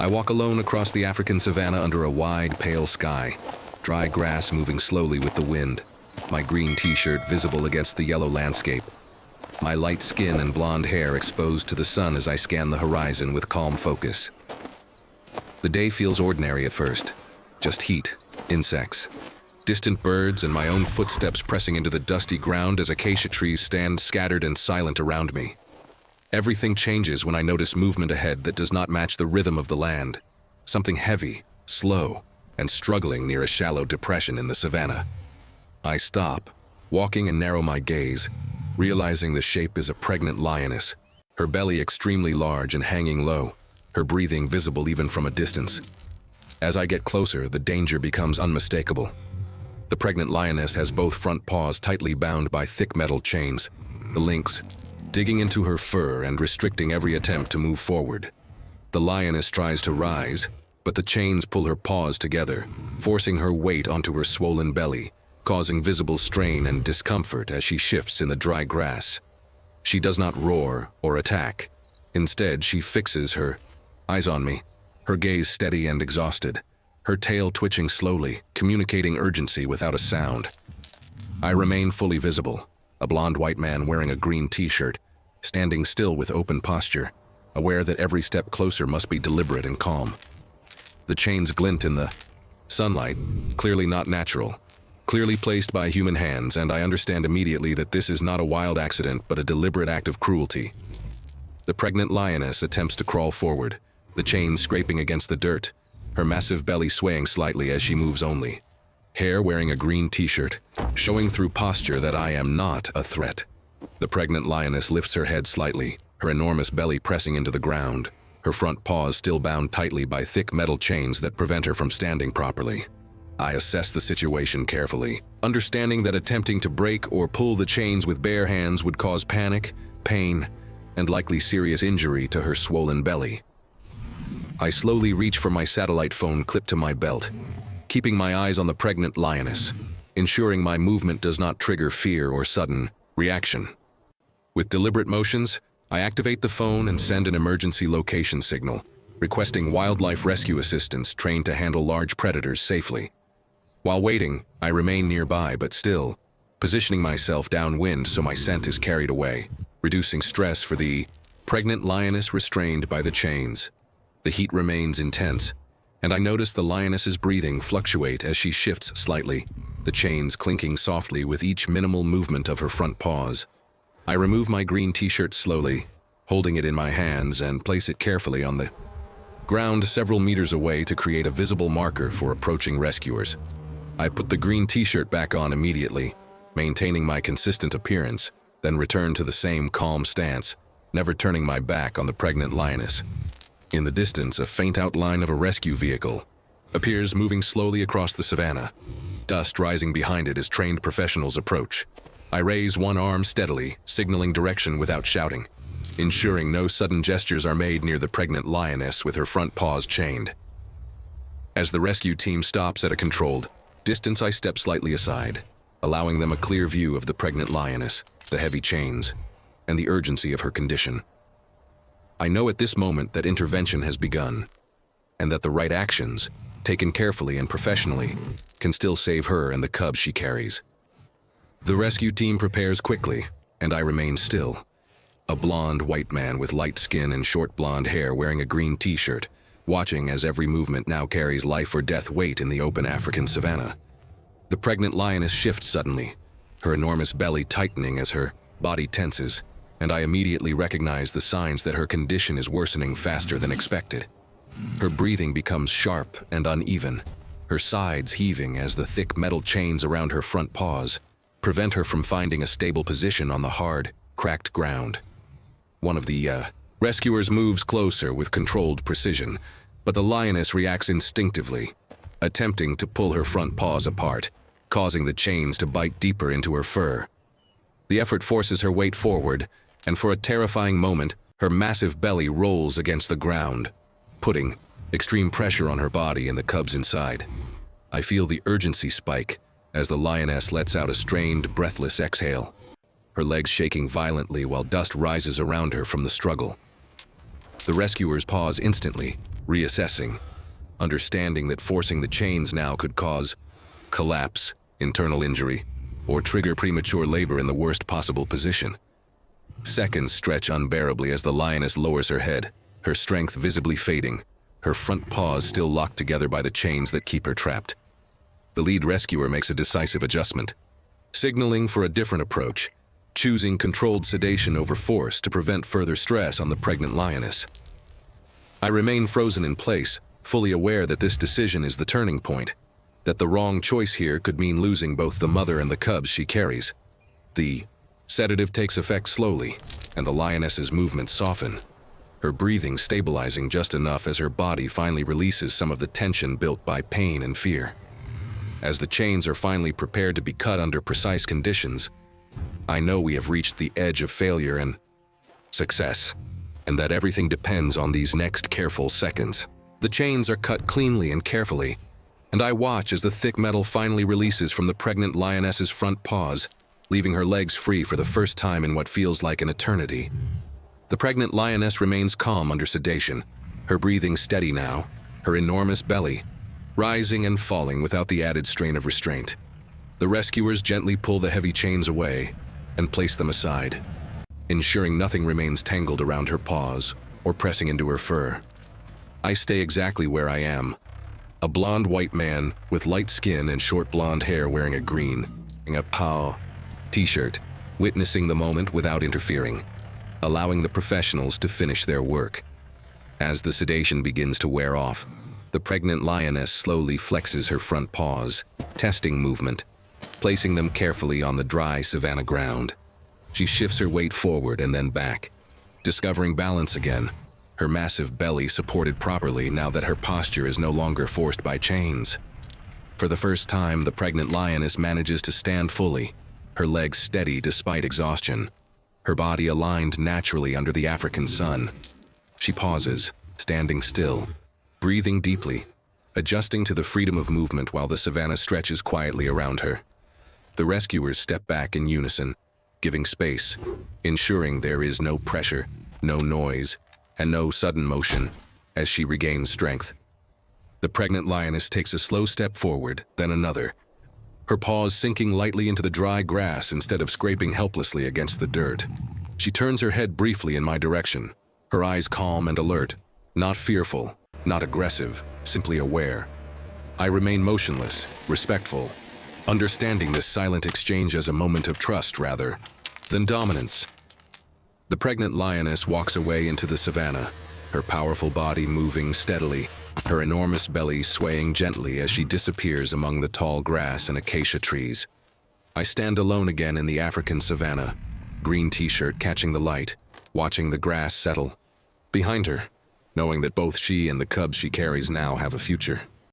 I walk alone across the African savanna under a wide, pale sky, dry grass moving slowly with the wind, my green t-shirt visible against the yellow landscape, my light skin and blonde hair exposed to the sun as I scan the horizon with calm focus. The day feels ordinary at first, just heat, insects, distant birds, and my own footsteps pressing into the dusty ground as acacia trees stand scattered and silent around me. Everything changes when I notice movement ahead that does not match the rhythm of the land, something heavy, slow, and struggling near a shallow depression in the savanna. I stop, walking and narrow my gaze, realizing the shape is a pregnant lioness, her belly extremely large and hanging low, her breathing visible even from a distance. As I get closer, the danger becomes unmistakable. The pregnant lioness has both front paws tightly bound by thick metal chains, the links digging into her fur and restricting every attempt to move forward. The lioness tries to rise, but the chains pull her paws together, forcing her weight onto her swollen belly, causing visible strain and discomfort as she shifts in the dry grass. She does not roar or attack. Instead, she fixes her eyes on me, her gaze steady and exhausted, her tail twitching slowly, communicating urgency without a sound. I remain fully visible, a blonde white man wearing a green t-shirt, standing still with open posture, aware that every step closer must be deliberate and calm. The chains glint in the sunlight, clearly not natural, clearly placed by human hands, and I understand immediately that this is not a wild accident but a deliberate act of cruelty. The pregnant lioness attempts to crawl forward, the chains scraping against the dirt, her massive belly swaying slightly as she moves only. Hair wearing a green t-shirt, showing through posture that I am not a threat. The pregnant lioness lifts her head slightly, her enormous belly pressing into the ground, her front paws still bound tightly by thick metal chains that prevent her from standing properly. I assess the situation carefully, understanding that attempting to break or pull the chains with bare hands would cause panic, pain, and likely serious injury to her swollen belly. I slowly reach for my satellite phone clipped to my belt, keeping my eyes on the pregnant lioness, ensuring my movement does not trigger fear or sudden reaction. With deliberate motions, I activate the phone and send an emergency location signal, requesting wildlife rescue assistance trained to handle large predators safely. While waiting, I remain nearby but still, positioning myself downwind so my scent is carried away, reducing stress for the pregnant lioness restrained by the chains. The heat remains intense, and I notice the lioness's breathing fluctuate as she shifts slightly, the chains clinking softly with each minimal movement of her front paws. I remove my green t-shirt slowly, holding it in my hands, and place it carefully on the ground several meters away to create a visible marker for approaching rescuers. I put the green t-shirt back on immediately, maintaining my consistent appearance, then return to the same calm stance, never turning my back on the pregnant lioness. In the distance, a faint outline of a rescue vehicle appears moving slowly across the savanna, dust rising behind it as trained professionals approach. I raise one arm steadily, signaling direction without shouting, ensuring no sudden gestures are made near the pregnant lioness with her front paws chained. As the rescue team stops at a controlled distance, I step slightly aside, allowing them a clear view of the pregnant lioness, the heavy chains, and the urgency of her condition. I know at this moment that intervention has begun, and that the right actions, taken carefully and professionally, can still save her and the cub she carries. The rescue team prepares quickly, and I remain still. A blonde white man with light skin and short blonde hair wearing a green t-shirt, watching as every movement now carries life or death weight in the open African savanna. The pregnant lioness shifts suddenly, her enormous belly tightening as her body tenses, and I immediately recognize the signs that her condition is worsening faster than expected. Her breathing becomes sharp and uneven, her sides heaving as the thick metal chains around her front paws prevent her from finding a stable position on the hard, cracked ground. One of the rescuers moves closer with controlled precision, but the lioness reacts instinctively, attempting to pull her front paws apart, causing the chains to bite deeper into her fur. The effort forces her weight forward, and for a terrifying moment, her massive belly rolls against the ground, putting extreme pressure on her body and the cubs inside. I feel the urgency spike as the lioness lets out a strained, breathless exhale, her legs shaking violently while dust rises around her from the struggle. The rescuers pause instantly, reassessing, understanding that forcing the chains now could cause collapse, internal injury, or trigger premature labor in the worst possible position. Seconds stretch unbearably as the lioness lowers her head, her strength visibly fading, her front paws still locked together by the chains that keep her trapped. The lead rescuer makes a decisive adjustment, signaling for a different approach, choosing controlled sedation over force to prevent further stress on the pregnant lioness. I remain frozen in place, fully aware that this decision is the turning point, that the wrong choice here could mean losing both the mother and the cubs she carries. The sedative takes effect slowly, and the lioness's movements soften, her breathing stabilizing just enough as her body finally releases some of the tension built by pain and fear. As the chains are finally prepared to be cut under precise conditions, I know we have reached the edge of failure and success, and that everything depends on these next careful seconds. The chains are cut cleanly and carefully, and I watch as the thick metal finally releases from the pregnant lioness's front paws, leaving her legs free for the first time in what feels like an eternity. The pregnant lioness remains calm under sedation, her breathing steady now, her enormous belly rising and falling without the added strain of restraint. The rescuers gently pull the heavy chains away and place them aside, ensuring nothing remains tangled around her paws or pressing into her fur. I stay exactly where I am, a blonde white man with light skin and short blonde hair wearing a green, a POW t-shirt, witnessing the moment without interfering, allowing the professionals to finish their work. As the sedation begins to wear off, the pregnant lioness slowly flexes her front paws, testing movement, placing them carefully on the dry savanna ground. She shifts her weight forward and then back, discovering balance again, her massive belly supported properly now that her posture is no longer forced by chains. For the first time, the pregnant lioness manages to stand fully, her legs steady despite exhaustion, her body aligned naturally under the African sun. She pauses, standing still, breathing deeply, adjusting to the freedom of movement while the savanna stretches quietly around her. The rescuers step back in unison, giving space, ensuring there is no pressure, no noise, and no sudden motion as she regains strength. The pregnant lioness takes a slow step forward, then another, her paws sinking lightly into the dry grass instead of scraping helplessly against the dirt. She turns her head briefly in my direction, her eyes calm and alert, not fearful, not aggressive, simply aware. I remain motionless, respectful, understanding this silent exchange as a moment of trust rather than dominance. The pregnant lioness walks away into the savanna, her powerful body moving steadily, her enormous belly swaying gently as she disappears among the tall grass and acacia trees. I stand alone again in the African savanna, green t-shirt catching the light, watching the grass settle behind her, knowing that both she and the cubs she carries now have a future.